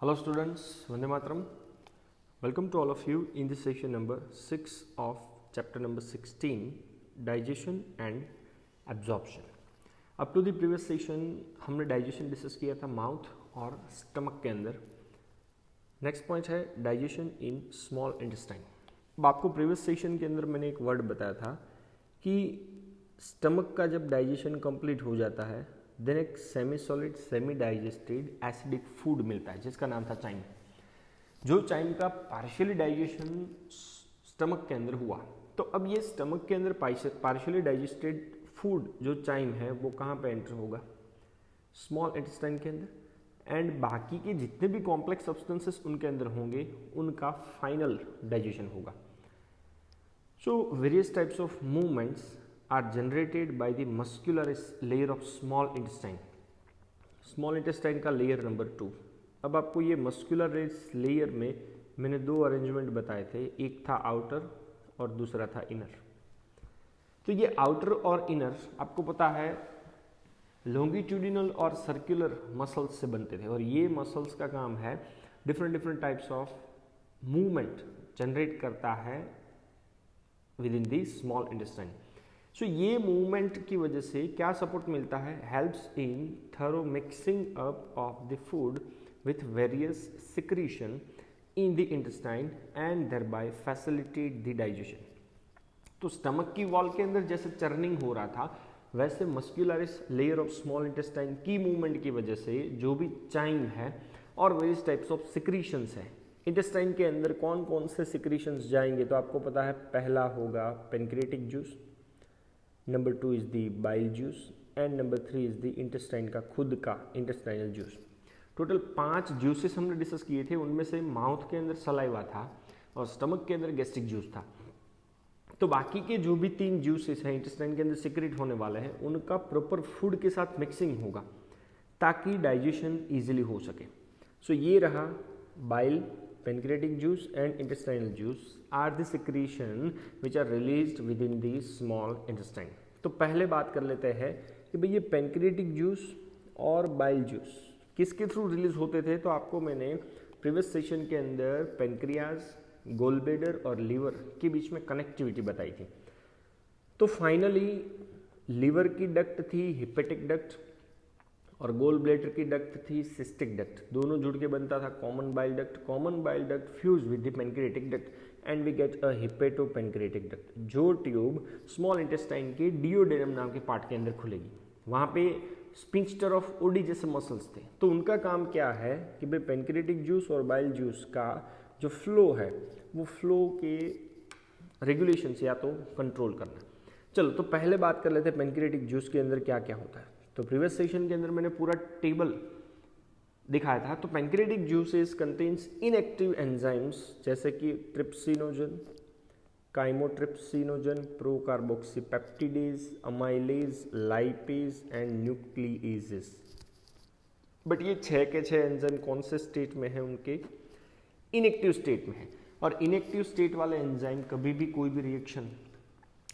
Hello students, Vande Mataram. Welcome to all of you in this session number 6 of chapter number 16, digestion and absorption. Up to the previous session हमने digestion discuss किया था mouth और stomach के अंदर. Next point है digestion in small intestine. अब आपको previous session के अंदर मैंने एक वर्ड बताया था कि स्टमक का जब डाइजेशन कंप्लीट हो जाता है देन एक semi solid semi digested acidic food मिलता है जिसका नाम था चाइम. जो चाइम का पार्शियली डाइजेशन स्टमक के अंदर हुआ, तो अब ये स्टमक के अंदर पार्शियली डाइजेस्टेड फूड जो चाइम है वो कहाँ पे एंटर होगा? स्मॉल इंटेस्टाइन के अंदर. एंड बाकी के जितने भी कॉम्प्लेक्स सब्सटेंसेस उनके अंदर होंगे उनका फाइनल डाइजेशन होगा. So various types of movements are generated by the muscularis layer of small intestine. Small intestine का लेयर नंबर 2. अब आपको ये मस्कुलरिस लेयर में मैंने दो अरेंजमेंट बताए थे, एक था आउटर और दूसरा था इनर. तो ये आउटर और इनर आपको पता है लॉन्गिट्यूडिनल और सर्कुलर मसल्स से बनते थे, और ये मसल्स का काम है different types of movement generate करता है within the small intestine. So ये मूवमेंट की वजह से क्या सपोर्ट मिलता है? Helps in thorough mixing up of the food with various secretion in the intestine and thereby facilitate the digestion. तो स्टमक की वॉल के अंदर जैसे चर्निंग हो रहा था, वैसे muscularis layer of small intestine की मूवमेंट की वजह से जो भी चाइम है और वेरियस टाइप्स ऑफ सिक्रीशंस है इंटेस्टाइन के अंदर, कौन कौन से सिक्रीशंस जाएंगे तो आपको पता है पहला होगा pancreatic juice, number 2 is the bile juice and number 3 is the intestine का खुद का इंटेस्टाइनल जूस. टोटल 5 जूसेस हमने डिस्कस किए थे, उनमें से माउथ के अंदर सलाइवा था और स्टमक के अंदर गैस्ट्रिक जूस था. तो बाकी के जो भी 3 जूसेस हैं इंटेस्टाइन के अंदर सिक्रेट होने वाले हैं, उनका प्रॉपर फूड के साथ मिक्सिंग होगा ताकि डाइजेशन ईजिली हो सके. सो ये रहा bile, pancreatic juice and intestinal juice are the secretion which are released within the small intestine. तो पहले बात कर लेते हैं कि भाई ये पेनक्रियाटिक जूस और बाइल जूस किसके थ्रू रिलीज होते थे. तो आपको मैंने प्रीवियस सेशन के अंदर पेनक्रियाज, गोलब्लेडर और लीवर के बीच में कनेक्टिविटी बताई थी. तो फाइनली लीवर की डक्ट थी हिपेटिक डक्ट और गोल ब्लैडर की डक्ट थी सिस्टिक डक्ट. दोनों जुड़ के बनता था common bile duct. Common bile duct fuse with the pancreatic duct and we get a hepato pancreatic duct. जो ट्यूब स्मॉल इंटेस्टाइन के डिओडेनम नाम के पार्ट के अंदर खुलेगी, वहाँ पे स्पिंक्टर ऑफ ओडी जैसे मसल्स थे. तो उनका काम क्या है कि भाई पेनक्रियाटिक जूस और बाइल जूस का जो फ्लो है वो फ्लो के रेगुलेशन से या तो कंट्रोल करना. चलो तो पहले बात कर लेते हैं पेनक्रियाटिक जूस के अंदर क्या क्या होता है. तो प्रीवियस सेशन के अंदर मैंने पूरा टेबल दिखाया था. तो pancreatic juices contains inactive enzymes जैसे कि trypsinogen, chymotrypsinogen, procarboxypeptidase, amylase, lipase and nucleases. But ये 6 के 6 एंजाइम कौन से स्टेट में है? उनके इनएक्टिव स्टेट में है. और इनएक्टिव स्टेट वाले एंजाइम कभी भी कोई भी रिएक्शन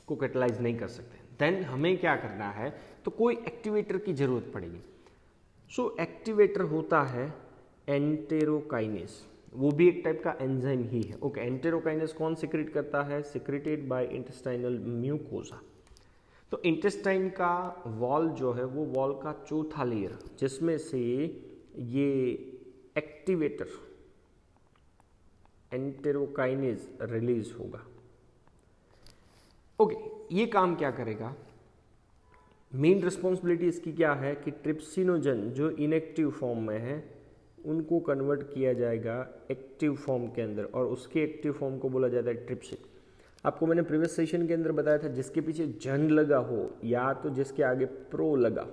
को कैटलाइज नहीं कर सकते. देन हमें क्या करना है, तो कोई एक्टिवेटर की जरूरत पड़ेगी. सो एक्टिवेटर होता है एंटेरोकाइनेस, वो भी एक टाइप का एंजाइम ही है. ओके, एंटेरोकाइनेस कौन सिक्रेट करता है? Secreted by intestinal mucosa. तो इंटेस्टाइन का वॉल जो है वो वॉल का चौथा लेयर, जिसमें से ये एक्टिवेटर एंटेरोकाइनेस रिलीज होगा. ओके, ये काम क्या करेगा? मेन रिस्पॉन्सिबिलिटी इसकी क्या है कि ट्रिप्सिनोजन जो इनएक्टिव फॉर्म में है उनको कन्वर्ट किया जाएगा एक्टिव फॉर्म के अंदर, और उसके एक्टिव फॉर्म को बोला जाता है ट्रिप्सिन. आपको मैंने प्रीवियस सेशन के अंदर बताया था जिसके पीछे जन लगा हो या तो जिसके आगे प्रो लगा,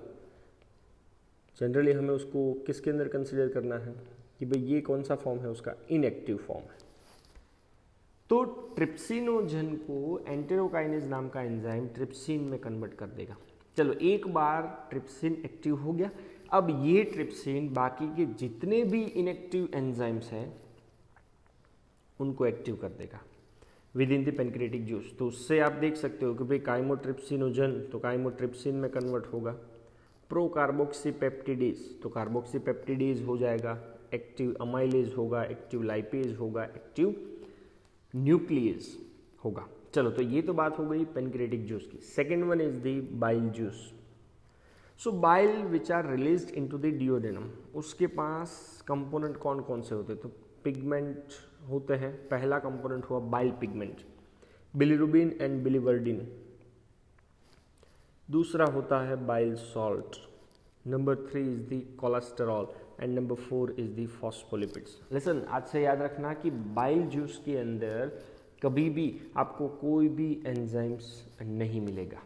जनरली हमें उसको किसके अंदर कंसिडर करना है कि भाई ये कौन सा फॉर्म है? उसका इनएक्टिव फॉर्म है. तो ट्रिप्सिनोजन को एंटेरोकाइनेज नाम का एंजाइम ट्रिप्सिन में कन्वर्ट कर देगा. चलो एक बार ट्रिप्सिन एक्टिव हो गया, अब ये ट्रिप्सिन बाकी के जितने भी इनएक्टिव एंजाइम्स हैं उनको एक्टिव कर देगा with in the pancreatic juice. तो उससे आप देख सकते हो कि भाई काइमोट्रिप्सिनोजन तो काइमोट्रिप्सिन में कन्वर्ट होगा. प्रोकार्बोक्सीपेप्टिडेज तो कार्बोक्सीपेप्टिडेज हो जाएगा एक्टिव अमाइलेज होगा, एक्टिव लाइपेज होगा, एक्टिव न्यूक्लियस होगा। चलो, तो ये तो बात हो गई पेनक्रियाटिक जूस की। Second one is the bile juice. So bile which are released into the duodenum, उसके पास कंपोनेंट कौन कौन से होते हैं? तो पिगमेंट होते हैं। पहला कंपोनेंट हुआ bile pigment, bilirubin and biliverdin. दूसरा होता है bile salt. Number 3 is the cholesterol and number 4 is the phospholipids. Listen, आज से याद रखना कि बाइल जूस के अंदर कभी भी आपको कोई भी एंजाइम्स नहीं मिलेगा।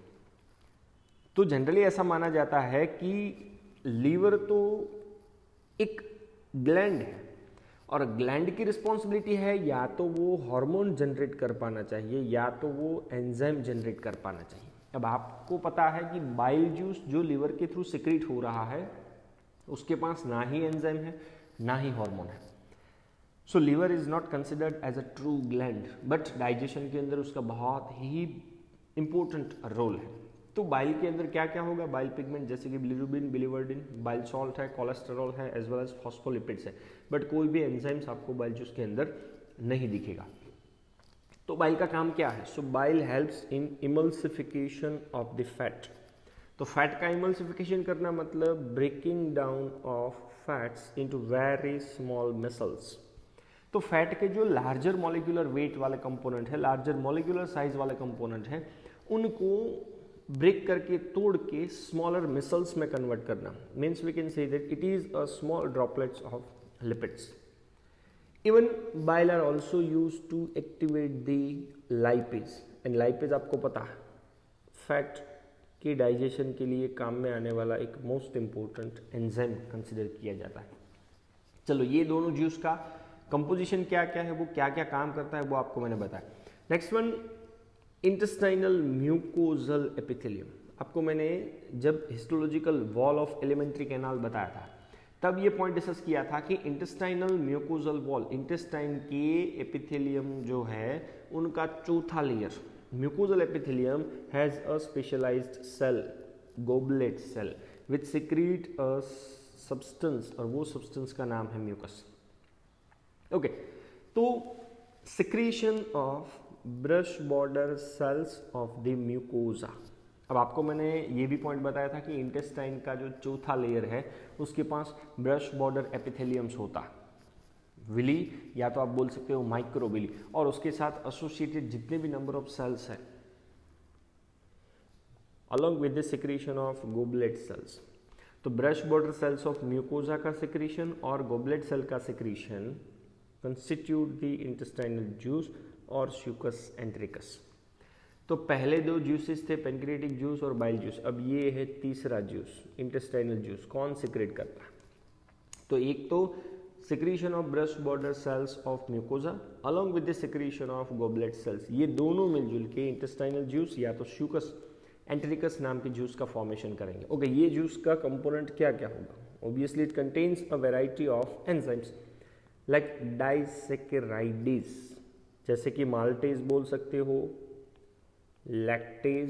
तो जनरली ऐसा माना जाता है कि लीवर तो एक ग्लैंड है और ग्लैंड की रिस्पॉन्सिबिलिटी है या तो वो हार्मोन जनरेट कर पाना चाहिए या तो वो एंजाइम जनरेट कर पाना चाहिए। अब आपको पता है कि बाइल जूस जो लीवर के थ्रू सिक्रीट हो रहा है उसके पास ना ही एंजाइम है ना ही हार्मोन है। So liver is not considered as a true gland, but digestion के अंदर उसका बहुत ही इंपॉर्टेंट रोल है। तो बाइल के अंदर क्या क्या होगा? बाइल पिगमेंट जैसे कि बिलीरुबिन, बिलीवर्डिन, बाइल सॉल्ट है, कोलेस्टेरॉल है, एज वेल एज फॉस्फोलिपिड्स है, बट कोई भी एंजाइम्स आपको बाइल जूस के अंदर नहीं दिखेगा। तो बाइल का काम क्या है? So bile helps in emulsification of the fat. तो फैट का इमल्सिफिकेशन करना मतलब breaking down of fats into very small micelles. तो फैट के जो लार्जर मॉलिक्यूलर वेट वाले कंपोनेंट है, लार्जर मॉलिक्यूलर साइज वाले कंपोनेंट है, उनको ब्रेक करके तोड़ के स्मॉलर मिसल्स में कन्वर्ट करना। Means we can say that it is a small droplets of lipids. Even bile are also use to activate the lipase, and lipase आपको पता है फैट के डाइजेशन के लिए काम में आने वाला एक मोस्ट इंपॉर्टेंट एंजाइम कंसिडर किया जाता है। चलो, ये दोनों जूस का कंपोजिशन क्या क्या है, वो क्या क्या काम करता है, वो आपको मैंने बताया। Next one, intestinal mucosal epithelium. आपको मैंने जब histological wall of alimentary canal बताया था तब ये पॉइंट डिस्कस किया था कि इंटेस्टाइनल म्यूकोजल वॉल, इंटेस्टाइन के एपिथेलियम जो है उनका चौथा layer, mucosal epithelium has a specialised cell, goblet cell, which secrete a substance, और वो सब्सटेंस का नाम है म्यूकस। ओके, तो secretion of brush border cells of the mucosa. अब आपको मैंने ये भी पॉइंट बताया था कि इंटेस्टाइन का जो चौथा लेयर है उसके पास ब्रश बॉर्डर एपिथेलियम्स होता है, विली या तो आप बोल सकते हो माइक्रोविली, और उसके साथ एसोसिएटेड जितने भी नंबर ऑफ सेल्स हैं along with the secretion of goblet cells. तो brush border cells of mucosa का सिक्रीशन और गोबलेट सेल का secretion constitute the intestinal juice और स्यूकस एंट्रिकस। तो पहले दो जूसेस थे पेनक्रियाटिक जूस और बाइल जूस, अब ये है तीसरा जूस इंटेस्टाइनल जूस। कौन सिक्रेट करता है? तो एक तो secretion of brush border cells of mucosa along with the secretion of goblet sales, ये दोनों मिलजुल के इंटेस्टाइनल जूस या तो स्यूकस एंट्रिकस नाम के जूस का फॉर्मेशन करेंगे। ओके, ये जूस का कंपोनेंट क्या क्या होगा? Obviously it contains a variety of enzymes like disaccharidases, जैसे कि माल्टेज बोल सकते हो, lactase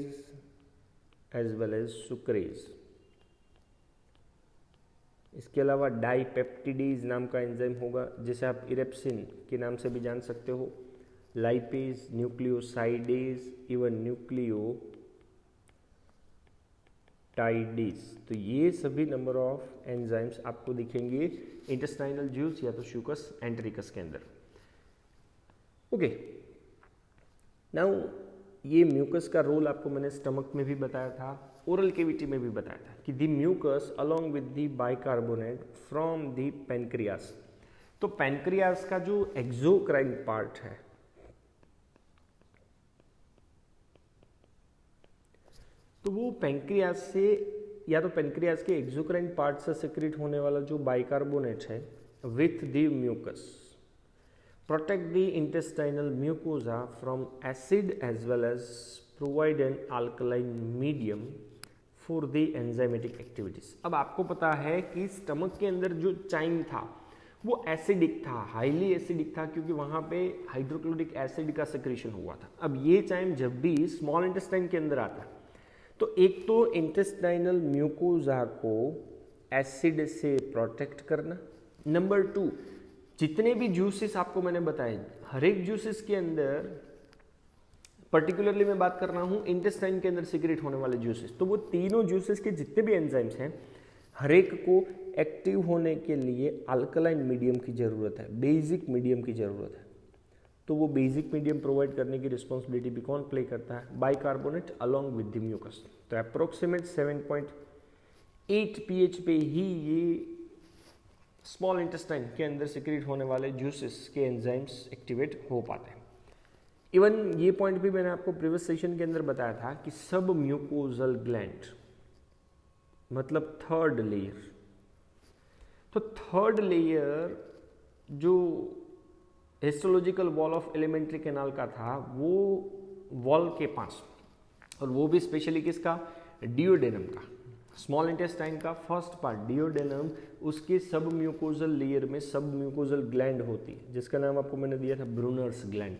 as well as sucrase. इसके अलावा डाइपेप्टिडेज नाम का एंजाइम होगा जिसे आप इरेप्सिन के नाम से भी जान सकते हो, लाइपेज, न्यूक्लियोसाइडेज, इवन न्यूक्लियोटाइडेज। तो ये सभी नंबर ऑफ एंजाइम्स आपको दिखेंगे इंटेस्टाइनल जूस या तो स्यूकस एंट्रिकस के अंदर। ओके, नाउ ये म्यूकस का रोल आपको मैंने स्टमक में भी बताया था, ओरल कैविटी में भी बताया था कि the mucus along with the bicarbonate from the pancreas. तो पैनक्रियास का जो एक्सोक्राइन पार्ट है, तो वो पैनक्रियास से या तो पैनक्रियास के एक्सोक्राइन पार्ट से सिक्रेट होने वाला जो बाइकार्बोनेट है with the mucus protect the intestinal mucosa from acid as well as provide an alkaline medium for the enzymatic activities। अब आपको पता है कि स्टमक के अंदर जो चाइम था वो एसिडिक था, हाईली एसिडिक था, क्योंकि वहाँ पे हाइड्रोक्लोरिक एसिड का सिक्रीशन हुआ था। अब ये चाइम जब भी स्मॉल इंटेस्टाइन के अंदर आता है तो एक तो इंटेस्टाइनल म्यूकोजा को एसिड से प्रोटेक्ट करना, नंबर 2, जितने भी जूसेस आपको मैंने बताए, हर एक जूसेस के अंदर, पर्टिकुलरली मैं बात कर रहा हूँ इंटेस्टाइन के अंदर सीक्रेट होने वाले जूसेस, तो वो तीनों जूसेस के जितने भी एंजाइम्स हैं, हर एक को एक्टिव होने के लिए अल्कलाइन मीडियम की ज़रूरत है, बेसिक मीडियम की ज़रूरत है। तो वो बेसिक मीडियम प्रोवाइड करने की रिस्पॉन्सिबिलिटी भी कौन प्ले करता है? Bicarbonate along with the mucus. तो अप्रोक्सीमेट 7.8 pH पे ही ये स्मॉल इंटेस्टाइन के अंदर सीक्रेट होने वाले जूसेस के एंजाइम्स एक्टिवेट हो पाते हैं। इवन ये पॉइंट भी मैंने आपको प्रीवियस सेशन के अंदर बताया था कि सब म्यूकोजल ग्लैंड मतलब थर्ड लेयर, तो थर्ड लेयर जो histological wall of alimentary canal का था, वो वॉल के पास, और वो भी स्पेशली किसका? डिओडेनम का, स्मॉल इंटेस्टाइन का फर्स्ट पार्ट डिओडेनम, उसके सब म्यूकोजल लेयर में सब म्यूकोजल ग्लैंड होती है, जिसका नाम आपको मैंने दिया था ब्रूनर्स ग्लैंड।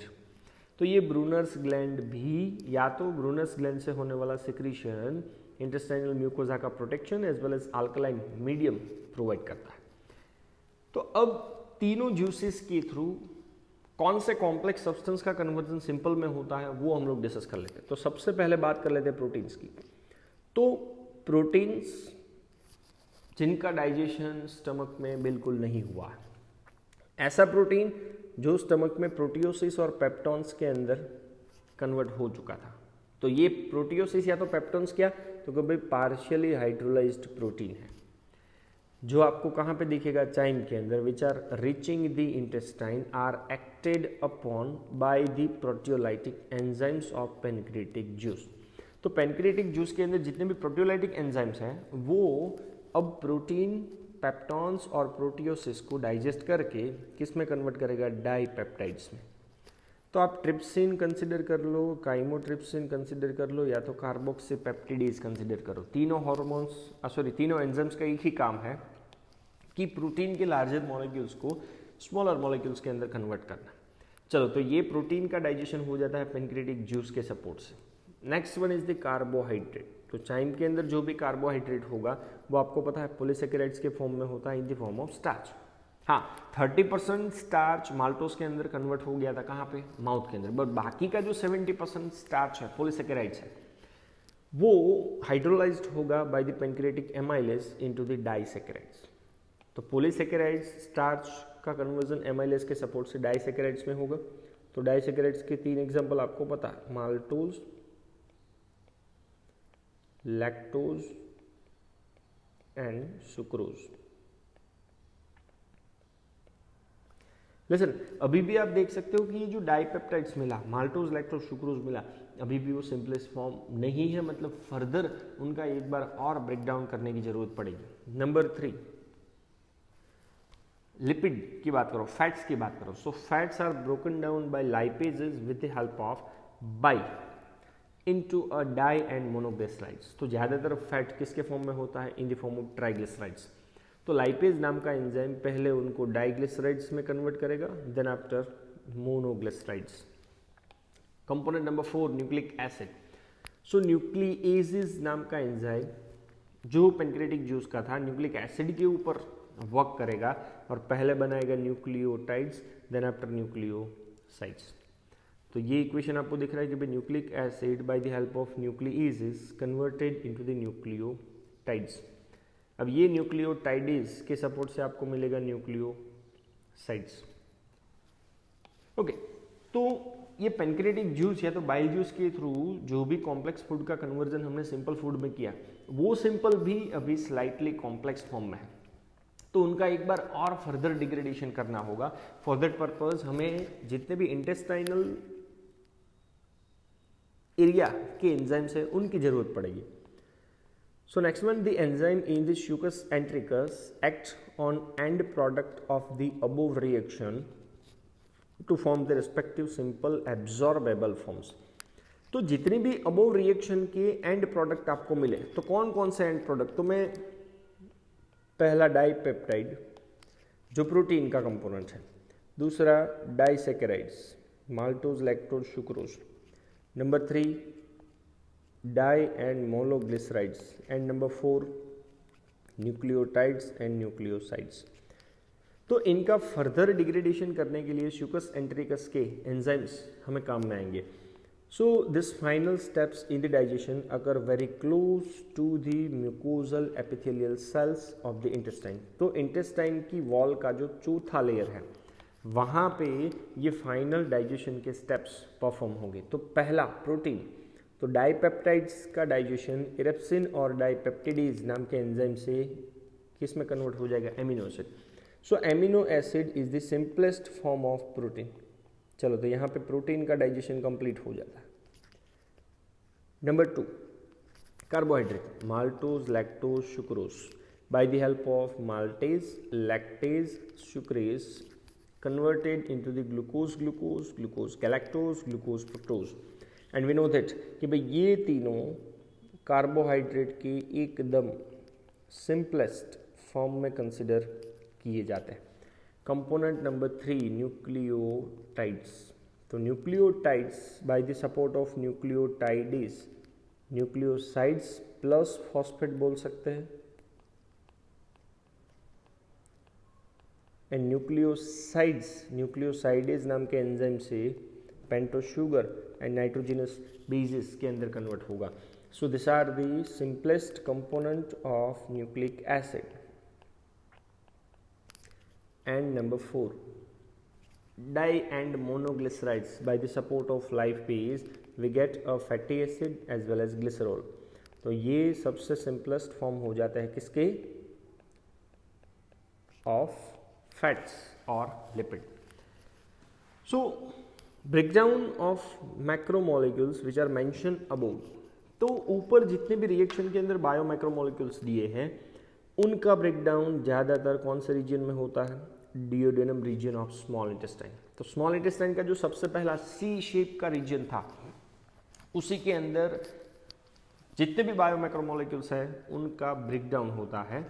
तो ये ब्रूनर्स ग्लैंड भी, या तो ब्रूनर्स ग्लैंड से होने वाला सिक्रीशन इंटेस्टाइनल म्यूकोजा का protection as well as alkaline medium provide करता है। तो अब तीनों जूसेस के थ्रू कौन से कॉम्प्लेक्स सब्सटेंस का कन्वर्जन सिंपल में होता है वो हम लोग डिस्कस कर लेते हैं। तो सबसे पहले बात कर लेते हैं प्रोटीन्स की। तो प्रोटीन्स जिनका डाइजेशन स्टमक में बिल्कुल नहीं हुआ है, ऐसा प्रोटीन जो स्टमक में प्रोटियोसिस और पेप्टॉन्स के अंदर कन्वर्ट हो चुका था, तो ये प्रोटियोसिस या तो पेप्टॉन्स क्या, तो कभी पार्शियली हाइड्रोलाइज्ड प्रोटीन है, जो आपको कहाँ पे दिखेगा? चाइम के अंदर, which are reaching the intestine are acted upon by the proteolytic enzymes of pancreatic juice. तो पेनक्रिएटिक जूस के अंदर जितने भी प्रोटियोलाइटिक एंजाइम्स हैं, वो अब प्रोटीन, पेप्टॉन्स और प्रोटियोसिस को डाइजेस्ट करके किस में कन्वर्ट करेगा? डाइपेप्टाइड्स में। तो आप ट्रिप्सिन कंसिडर कर लो, काइमोट्रिप्सिन कंसिडर कर लो, या तो कार्बोक्सीपेप्टिडेज कंसिडर करो। तीनों तीनों एंजाइम्स का एक ही काम है कि प्रोटीन के लार्जर मॉलिक्यूल्स को स्मॉलर मॉलिक्यूल्स के अंदर कन्वर्ट करना। चलो, तो ये प्रोटीन का डाइजेशन हो जाता है पेनक्रिएटिक जूस के सपोर्ट से। Next one is the carbohydrate. तो चाइम के अंदर जो भी कार्बोहाइड्रेट होगा वो आपको पता है पॉलीसेकेराइड्स के फॉर्म में होता है, in the form of starch. हाँ, 30% स्टार्च माल्टोस के अंदर कन्वर्ट हो गया था, कहाँ पे? माउथ के अंदर। बट बाकी का जो 70% स्टार्च है, पॉलीसेकेराइड्स है, वो हाइड्रोलाइज्ड होगा by the pancreatic amylase into the disaccharides. तो पॉलीसेकेराइड्स स्टार्च का कन्वर्जन एमाइलेज के सपोर्ट से डाइसेकेराइड्स में होगा। तो डाइसेकेराइड्स के 3 एग्जाम्पल आपको पता है, maltose, lactose and sucrose. Listen, अभी भी आप देख सकते हो कि ये जो डाइपेप्टाइड्स मिला, माल्टोज, लैक्टोज, सुक्रोज मिला, अभी भी वो सिंपलेस्ट फॉर्म नहीं है, मतलब फर्दर उनका एक बार और ब्रेक डाउन करने की जरूरत पड़ेगी। नंबर 3, लिपिड की बात करो, फैट्स की बात करो। So fats are broken down by lipases with the help of bile into a di and monoglycerides. तो ज्यादातर फैट किसके फॉर्म में होता है? In the form of triglycerides. तो लाइपेज नाम का एंजाइम पहले उनको डाइग्लिसराइड्स में कन्वर्ट करेगा, then after monoglycerides. Component number 4, nucleic acid. So nucleases नाम का एंजाइम जो पेनक्रिएटिक जूस का था, न्यूक्लिक एसिड के ऊपर वर्क करेगा और पहले बनाएगा न्यूक्लियोटाइड्स, देन आफ्टर न्यूक्लियोसाइड्स। तो ये इक्वेशन आपको दिख रहा है कि भाई nucleic acid by the help of nucleases converted into the nucleotides. अब ये न्यूक्लियोटाइड्स के सपोर्ट से आपको मिलेगा न्यूक्लियोसाइड्स। ओके, तो ये पेनक्रिएटिक जूस या तो बाइल जूस के थ्रू जो भी कॉम्प्लेक्स फूड का कन्वर्जन हमने सिंपल फूड में किया, वो सिंपल भी अभी स्लाइटली कॉम्प्लेक्स फॉर्म में है, तो उनका एक बार और फर्दर डिग्रेडेशन करना होगा। फॉर दैट पर्पज हमें जितने भी इंटेस्टाइनल एरिया के एंजाइम्स है उनकी जरूरत पड़ेगी। So next one, the enzyme in the Schuckus entericus acts on end product of the above reaction to form the respective simple absorbable forms. तो जितनी भी above reaction के end product आपको मिले, तो कौन कौन से end product? तो मैं पहला डाइपेप्टाइड जो प्रोटीन का कंपोनेंट है, दूसरा disaccharides, maltose, lactose, sucrose, number 3 di and monoglycerides, and number 4 nucleotides and nucleosides. तो इनका फर्दर डिग्रेडेशन करने के लिए Sucus entericus के एंजाइम्स हमें काम में आएंगे. So this final steps in the digestion occur very close to the mucosal epithelial cells of the intestine. तो intestine की वॉल का जो चौथा लेयर है वहाँ पे ये फाइनल डाइजेशन के स्टेप्स परफॉर्म होंगे. तो पहला प्रोटीन, तो डाइपेप्टाइड्स का डाइजेशन इरेप्सिन और डाइपेप्टिडीज नाम के एंजाइम से किस में कन्वर्ट हो जाएगा, amino acid. So amino acid is the simplest form of protein. चलो तो यहाँ पे प्रोटीन का डाइजेशन कंप्लीट हो जाता है. Number 2 carbohydrate, maltose, lactose, sucrose. By the help of maltase, lactase, sucrase converted into the glucose, galactose, glucose, fructose. And we know that कि भाई ये तीनों कार्बोहाइड्रेट के एकदम सिंपलेस्ट फॉर्म में कंसिडर किए जाते हैं. Component number 3 nucleotides. तो nucleotides by the support of nucleotides, nucleosides plus phosphate बोल सकते हैं. एंड न्यूक्लियोसाइडेज नाम के एंजाइम से pentose sugar and nitrogenous bases के अंदर कन्वर्ट होगा. So this are the simplest component of nucleic acid. And number 4 di and monoglycerides. By the support of lipase we get a fatty acid as well as glycerol. तो ये सबसे simplest form हो जाता है किसके, of fats or lipid. So breakdown of macromolecules which are mentioned above. तो ऊपर जितने भी रिएक्शन के अंदर बायो मैक्रोमोलिक्यूल्स दिए हैं उनका ब्रेकडाउन ज़्यादातर कौन से रीजन में होता है, डियोडेनम रीजन ऑफ स्मॉल इंटेस्टाइन. तो स्मॉल इंटेस्टाइन का जो सबसे पहला सी शेप का रीजन था उसी के अंदर जितने भी बायो मैक्रोमोलिक्यूल्स हैं उनका ब्रेकडाउन होता है.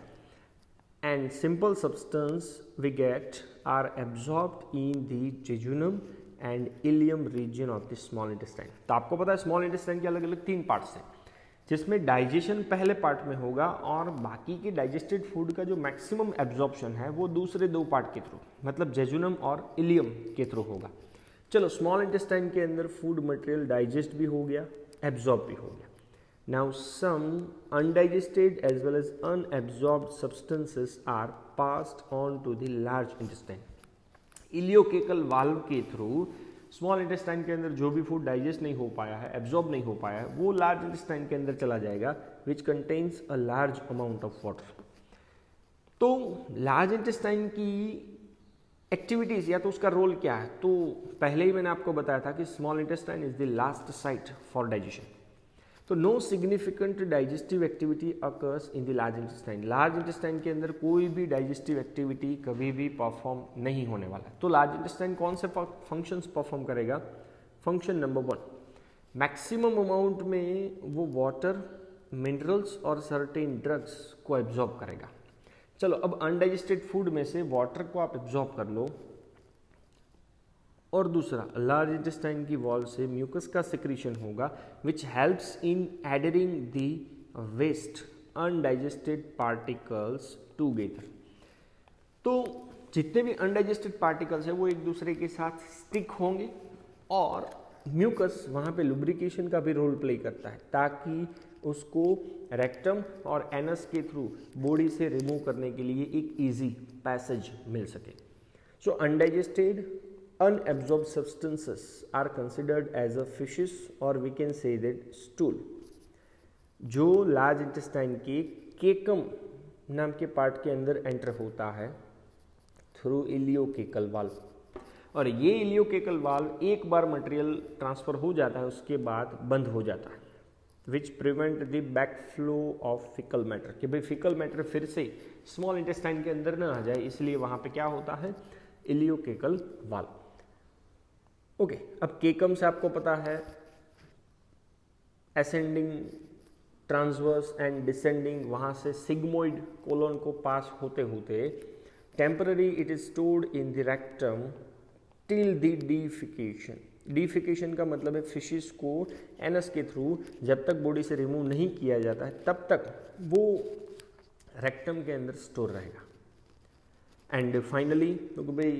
And simple substance we get are absorbed in the jejunum and ileum region of the small intestine. तो आपको पता है स्मॉल इंटेस्टाइन के अलग अलग 3 पार्ट्स हैं जिसमें डाइजेशन पहले पार्ट में होगा और बाकी के डाइजेस्टेड फूड का जो मैक्सिमम एब्जॉर्प्शन है वो दूसरे 2 पार्ट के थ्रू, मतलब जेजुनम और इलियम के थ्रू होगा. चलो स्मॉल इंटेस्टाइन के अंदर फूड मटेरियल डाइजेस्ट भी हो गया, एब्जॉर्ब भी हो गया. Now some undigested as well as unabsorbed substances are passed on to the large intestine. Ileocaecal valve के थ्रू स्मॉल इंटेस्टाइन के अंदर जो भी फूड डाइजेस्ट नहीं हो पाया है, एब्जॉर्ब नहीं हो पाया है, वो लार्ज इंटेस्टाइन के अंदर चला जाएगा which contains a large amount of water. तो लार्ज इंटेस्टाइन की एक्टिविटीज या तो उसका रोल क्या है, तो पहले ही मैंने आपको बताया था कि small intestine is the last site for digestion. तो no significant digestive activity occurs in the large intestine. Large intestine के अंदर कोई भी डाइजेस्टिव एक्टिविटी कभी भी परफॉर्म नहीं होने वाला. तो लार्ज इंटेस्टाइन कौन से फंक्शंस परफॉर्म करेगा, फंक्शन नंबर 1 मैक्सिमम अमाउंट में वो वाटर, मिनरल्स और सर्टेन ड्रग्स को एब्जॉर्ब करेगा. चलो अब अनडाइजेस्टेड फूड में से वाटर को आप एब्जॉर्ब कर लो और दूसरा लार्ज इंटेस्टाइन की वॉल से म्यूकस का सिक्रीशन होगा which helps in adhering the waste undigested particles together. तो जितने भी अनडाइजेस्टेड पार्टिकल्स हैं वो एक दूसरे के साथ स्टिक होंगे और म्यूकस वहाँ पे लुब्रिकेशन का भी रोल प्ले करता है ताकि उसको रेक्टम और एनस के थ्रू बॉडी से रिमूव करने के लिए एक इजी पैसेज मिल सके. सो undigested unabsorbed substances are considered as a fishes or we can say that stool. जो लार्ज इंटेस्टाइन के केकम नाम के पार्ट के अंदर एंटर होता है थ्रू इलियोकेकल वाल्व, और ये इलियोकेकल वाल्व एक बार मटेरियल ट्रांसफर हो जाता है उसके बाद बंद हो जाता है which prevent the back flow of faecal matter. कि भाई फिकल मैटर फिर से स्मॉल इंटेस्टाइन के अंदर ना आ जाए, इसलिए वहाँ पे क्या होता है, इलियोकेकल वाल्व. ओके, अब केकम से आपको पता है असेंडिंग, ट्रांसवर्स एंड डिसेंडिंग, वहाँ से सिग्मोइड कोलोन को पास होते होते temporary it is stored in the rectum till the defecation. Defecation का मतलब है फिशेस को एनस के थ्रू जब तक बॉडी से रिमूव नहीं किया जाता है तब तक वो रेक्टम के अंदर स्टोर रहेगा. एंड फाइनली तो भाई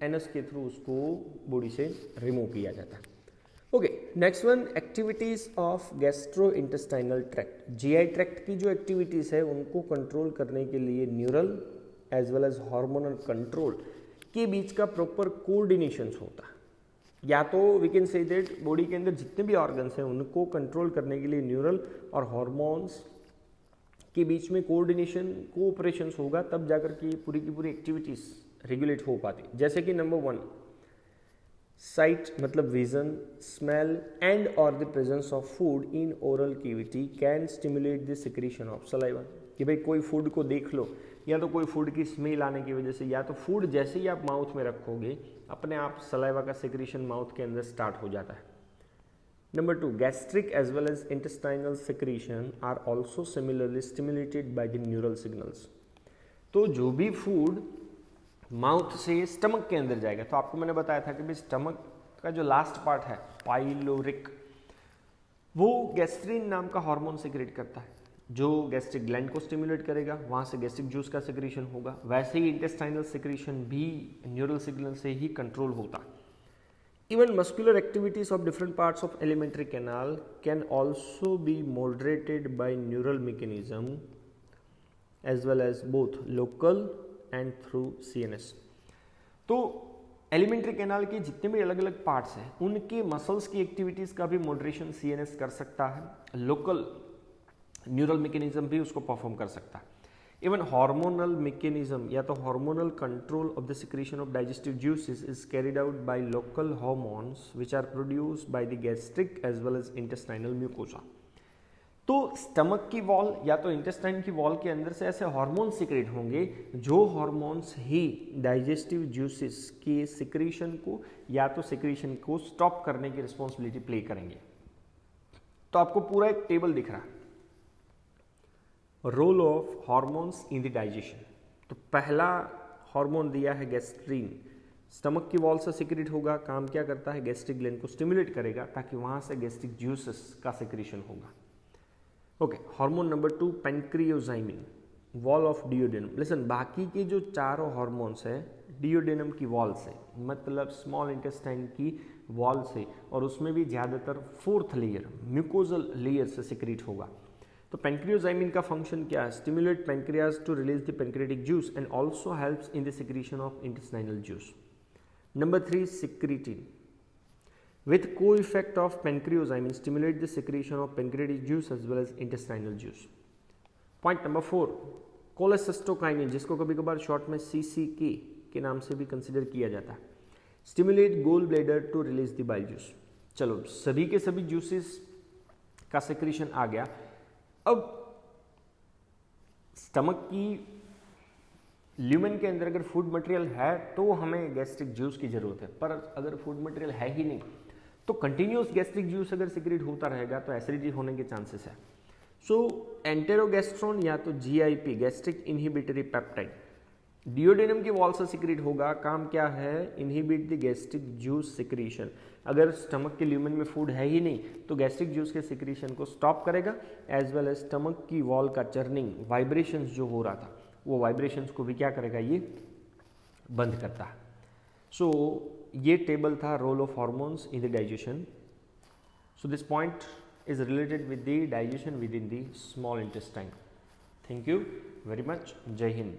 एनस के थ्रू उसको बॉडी से रिमूव किया जाता है। Okay, next one, activities of gastro intestinal tract. GI tract की जो एक्टिविटीज है उनको कंट्रोल करने के लिए neural as well as hormonal control के बीच का प्रॉपर कोऑर्डिनेशन होता है। या तो we can say that body के अंदर जितने भी ऑर्गन्स हैं उनको कंट्रोल करने के लिए न्यूरल और हार्मोन्स के बीच में कोऑर्डिनेशन कोऑपरेशन होगा, तब जाकर के पूरी की पूरी एक्टिविटीज रेगुलेट हो पाती। जैसे कि नंबर 1, साइट मतलब विजन, स्मेल एंड और the presence of food in oral cavity can stimulate the secretion of saliva. कि भाई कोई फूड को देख लो, या तो कोई फूड की स्मेल आने की वजह से, या तो फूड जैसे ही आप माउथ में रखोगे अपने आप सलाइवा का सिक्रीशन माउथ के अंदर स्टार्ट हो जाता है। Number 2, gastric as well as intestinal secretion are also similarly stimulated by the neural signals. तो जो भी फूड माउथ से स्टमक के अंदर जाएगा, तो आपको मैंने बताया था कि भाई स्टमक का जो लास्ट पार्ट है पाइलोरिक, वो गैस्ट्रिन नाम का हार्मोन सिक्रेट करता है जो गैस्ट्रिक ग्लैंड को स्टिमुलेट करेगा, वहाँ से गैस्ट्रिक जूस का सिक्रीशन होगा। वैसे ही इंटेस्टाइनल सिक्रीशन भी न्यूरल सिग्नल से ही कंट्रोल होता है। Even muscular activities of different parts of alimentary canal can also be moderated by neural mechanism as well as both local and through CNS. तो alimentary canal के जितने भी अलग अलग पार्ट्स हैं उनके मसल्स की एक्टिविटीज का भी मॉडरेशन CNS कर सकता है, लोकल न्यूरल मैकेनिज्म भी उसको परफॉर्म कर सकता है। इवन हार्मोनल मैकेनिज्म या तो hormonal control of the secretion of digestive juices is carried out by local hormones which are produced by the gastric as well as intestinal mucosa. तो stomach की wall या तो intestine की wall के अंदर से ऐसे हार्मोन सिक्रेट होंगे जो हार्मोन्स ही डाइजेस्टिव जूसेस के सिक्रीशन को या तो सिक्रीशन को स्टॉप करने की रिस्पॉन्सिबिलिटी प्ले करेंगे। तो आपको पूरा एक टेबल दिख रहा है, role of hormones in the digestion. तो पहला हार्मोन दिया है गैस्ट्रीन, स्टमक की वॉल से सिक्रेट होगा, काम क्या करता है गैस्ट्रिक ग्लैंड को स्टिमुलेट करेगा ताकि वहां से गैस्ट्रिक जूसेस का सिक्रीशन होगा। Okay, hormone number 2 pancreozymin, wall of duodenum. Listen, बाकी के जो चारों हार्मोन्स है डियोडेनम की वॉल से, मतलब स्मॉल इंटेस्टाइन की वॉल से, और उसमें भी ज़्यादातर फोर्थ लेयर म्यूकोजल लेयर से सिक्रेट होगा। तो पेनक्रियोजाइमिन का फंक्शन क्या है? Stimulate pancreas to release the pancreatic juice and also helps in the secretion of intestinal juice. Number 3 secretin with co-effect of pancreozymin stimulate the secretion of pancreatic juice as well as intestinal juice. Point number 4 cholecystokinin, जिसको कभी कभार short में CCK के नाम से भी consider किया जाता है, stimulate gall bladder to release the bile juice. चलो, सभी के सभी जूसेस का सिक्रीशन आ गया। अब स्टमक की ल्यूमेन के अंदर अगर फूड मटेरियल है तो हमें गैस्ट्रिक जूस की जरूरत है, पर अगर फूड मटेरियल है ही नहीं तो कंटिन्यूस गैस्ट्रिक जूस अगर सिक्रेट होता रहेगा तो एसिडिटी होने के चांसेस है। सो एंटेरोगैस्ट्रोन या तो GIP गैस्ट्रिक इनहिबिटरी पेप्टाइड डियोडेनम की वॉल से सिक्रेट होगा, काम क्या है? Inhibit the gastric juice secretion. अगर स्टमक के ल्यूमेन में फूड है ही नहीं तो गैस्ट्रिक जूस के सिक्रीशन को स्टॉप करेगा, एज वेल एज स्टमक की वॉल का चर्निंग वाइब्रेशंस जो हो रहा था वो वाइब्रेशंस को भी क्या करेगा? ये बंद करता है। सो ये टेबल था role of hormones in the digestion. So this point is related with the digestion within the small intestine. Thank you very much. जय हिंद।